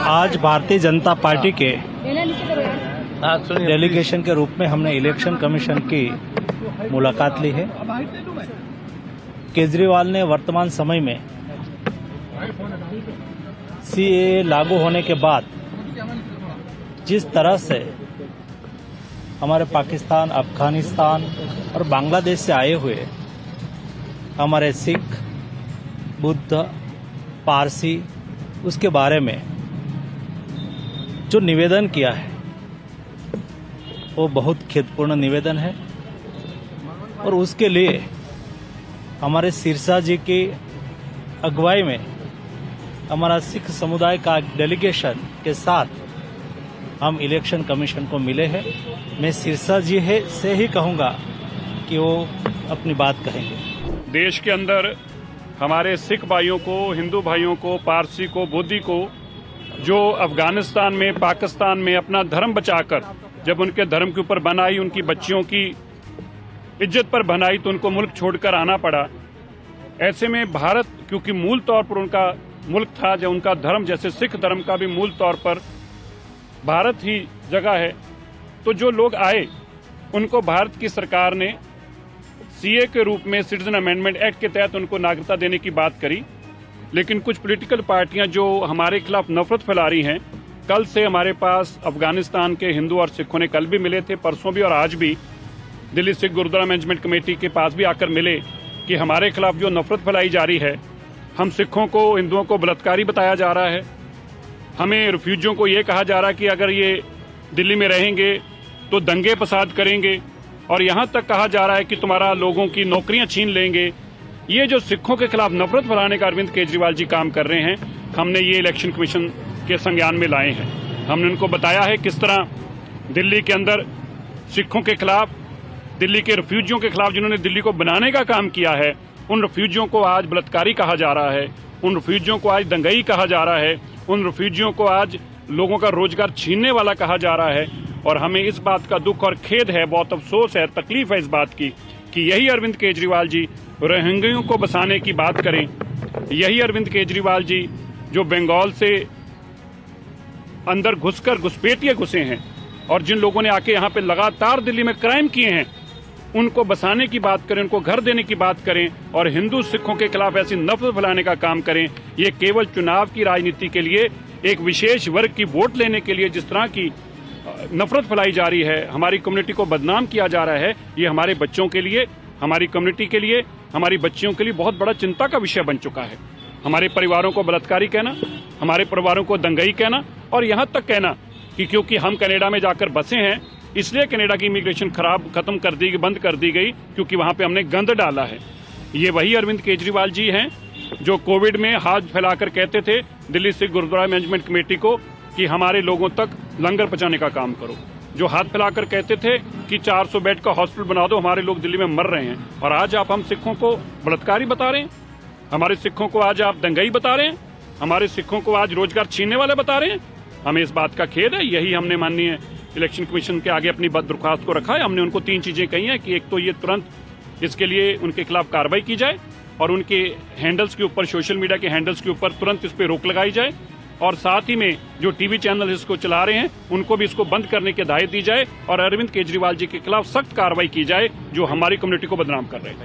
आज भारतीय जनता पार्टी के डेलीगेशन के रूप में हमने इलेक्शन कमीशन की मुलाकात ली है। केजरीवाल ने वर्तमान समय में सीएए लागू होने के बाद जिस तरह से हमारे पाकिस्तान, अफगानिस्तान और बांग्लादेश से आए हुए हमारे सिख, बुद्ध, पारसी, उसके बारे में जो निवेदन किया है वो बहुत खेदपूर्ण निवेदन है और उसके लिए हमारे सिरसा जी की अगुवाई में हमारा सिख समुदाय का डेलीगेशन के साथ हम इलेक्शन कमीशन को मिले हैं। मैं सिरसा जी से ही कहूँगा कि वो अपनी बात कहेंगे। देश के अंदर हमारे सिख भाइयों को, हिंदू भाइयों को, पारसी को, बोधी को जो अफगानिस्तान में, पाकिस्तान में अपना धर्म बचाकर जब उनके धर्म के ऊपर बन आई, उनकी बच्चियों की इज्जत पर बन आई तो उनको मुल्क छोड़कर आना पड़ा। ऐसे में भारत, क्योंकि मूल तौर पर उनका मुल्क था, जो उनका धर्म जैसे सिख धर्म का भी मूल तौर पर भारत ही जगह है, तो जो लोग आए उनको भारत की सरकार ने सीए के रूप में सिटीजन अमेंडमेंट एक्ट के तहत उनको नागरिकता देने की बात करी। लेकिन कुछ पॉलिटिकल पार्टियां जो हमारे खिलाफ नफरत फैला रही हैं, कल से हमारे पास अफगानिस्तान के हिंदू और सिखों ने कल भी मिले थे, परसों भी और आज भी दिल्ली सिख गुरुद्वारा मैनेजमेंट कमेटी के पास भी आकर मिले कि हमारे खिलाफ जो नफरत फैलाई जा रही है, हम सिखों को, हिंदुओं को बलात्कारी बताया जा रहा है, हमें रिफ्यूजियों को ये कहा जा रहा है कि अगर ये दिल्ली में रहेंगे तो दंगे फसाद करेंगे, और यहाँ तक कहा जा रहा है कि तुम्हारा लोगों की नौकरियां छीन लेंगे। ये जो सिखों के खिलाफ नफरत फैलाने का अरविंद केजरीवाल जी काम कर रहे हैं, हमने ये इलेक्शन कमीशन के संज्ञान में लाए हैं। हमने उनको बताया है किस तरह दिल्ली के अंदर सिखों के खिलाफ, दिल्ली के रिफ्यूजियों के खिलाफ जिन्होंने दिल्ली को बनाने का काम किया है, उन रिफ्यूजियों को आज बलात्कारी कहा जा रहा है, उन रिफ्यूजियों को आज दंगई कहा जा रहा है, उन रिफ्यूजियों को आज लोगों का रोजगार छीनने वाला कहा जा रहा है। और हमें इस बात का दुख और खेद है, बहुत अफसोस है, तकलीफ है इस बात की कि यही अरविंद केजरीवाल जी रोहिंग्यों को बसाने की बात करें, यही अरविंद केजरीवाल जी जो बंगाल से अंदर घुसकर घुसपैठिए घुसे हैं और जिन लोगों ने आके यहाँ पे लगातार दिल्ली में क्राइम किए हैं, उनको बसाने की बात करें, उनको घर देने की बात करें और हिंदू सिखों के खिलाफ ऐसी नफरत फैलाने का काम करें। ये केवल चुनाव की राजनीति के लिए, एक विशेष वर्ग की वोट लेने के लिए जिस तरह की नफरत फैलाई जा रही है, हमारी कम्युनिटी को बदनाम किया जा रहा है, ये हमारे बच्चों के लिए, हमारी कम्युनिटी के लिए, हमारी बच्चियों के लिए बहुत बड़ा चिंता का विषय बन चुका है। हमारे परिवारों को बलात्कारी कहना, हमारे परिवारों को दंगई कहना और यहाँ तक कहना कि क्योंकि हम कनाडा में जाकर बसे हैं इसलिए कनाडा की इमिग्रेशन खत्म कर दी, बंद कर दी गई क्योंकि वहाँ पे हमने गंद डाला है। ये वही अरविंद केजरीवाल जी हैं जो कोविड में हाथ फैलाकर कहते थे दिल्ली सिख गुरुद्वारा मैनेजमेंट कमेटी को कि हमारे लोगों तक लंगर पहुंचाने का काम करो, जो हाथ फैलाकर कहते थे कि 400 बेड का हॉस्पिटल बना दो, हमारे लोग दिल्ली में मर रहे हैं, और आज आप हम सिखों को बलात्कारी बता रहे हैं, हमारे सिखों को आज आप दंगई बता रहे हैं, हमारे सिखों को आज रोजगार छीनने वाले बता रहे हैं। हमें इस बात का खेद है। यही हमने माननीय इलेक्शन कमीशन के आगे अपनी दरख्वास्त को रखा है। हमने उनको 3 चीजें कही हैं कि एक तो ये तुरंत इसके लिए उनके खिलाफ कार्रवाई की जाए और उनके हैंडल्स के ऊपर, सोशल मीडिया के हैंडल्स के ऊपर तुरंत इस पर रोक लगाई जाए, और साथ ही में जो टीवी चैनल इसको चला रहे हैं उनको भी इसको बंद करने की हिदायत दी जाए और अरविंद केजरीवाल जी के खिलाफ सख्त कार्रवाई की जाए जो हमारी कम्युनिटी को बदनाम कर रहे हैं।